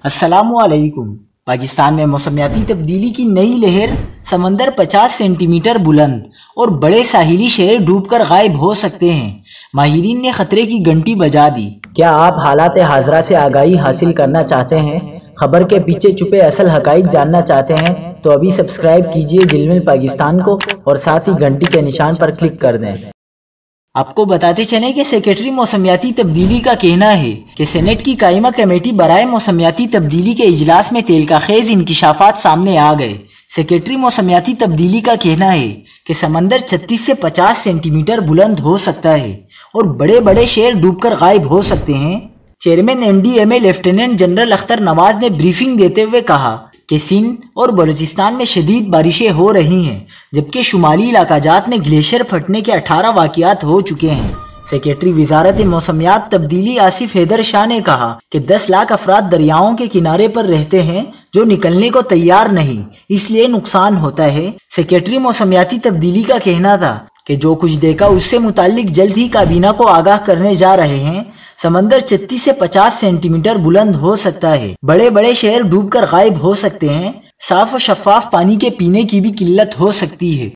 अस्सलामु अलैकुम। पाकिस्तान में मौसमियाती तब्दीली की नई लहर, समंदर 50 सेंटीमीटर बुलंद और बड़े साहिली शहर डूबकर गायब हो सकते हैं। माहिरीन ने खतरे की घंटी बजा दी। क्या आप हालात हाजरा से आगाही हासिल करना चाहते हैं? खबर के पीछे छुपे असल हकाइक जानना चाहते हैं तो अभी सब्सक्राइब कीजिए जिलमिल पाकिस्तान को और साथ ही घंटी के निशान पर क्लिक कर दें। आपको बताते चलें कि सेक्रेटरी मौसमियाती तब्दीली का कहना है कि सेनेट की कायमा कमेटी बराए मौसमियाती तब्दीली के इजलास में तेल का खेज इंकिशाफात सामने आ गए। सेक्रेटरी मौसमियाती तब्दीली का कहना है कि समंदर 36 से 50 सेंटीमीटर बुलंद हो सकता है और बड़े बड़े शहर डूबकर गायब हो सकते हैं। Chairman MDMA lieutenant general Akhtar Nawaz ने ब्रीफिंग देते हुए कहा कि सिंध और बलूचिस्तान में शदीद बारिशें हो रही हैं, जबकि शुमाली इलाकाजात में ग्लेशियर फटने के 18 वाक़ियात हो चुके हैं। सेक्रेटरी वजारत मौसमियात तब्दीली आसिफ हैदर शाह ने कहा कि 10 लाख अफराद दरियाओं के किनारे पर रहते हैं जो निकलने को तैयार नहीं, इसलिए नुकसान होता है। सेक्रेटरी मौसमियाती तब्दीली का कहना था कि जो कुछ देखा उससे मुताल्लिक जल्द ही काबीना को आगाह करने जा रहे हैं। समंदर 36 से 50 सेंटीमीटर बुलंद हो सकता है, बड़े बड़े शहर डूबकर गायब हो सकते हैं, साफ और शफाफ पानी के पीने की भी किल्लत हो सकती है।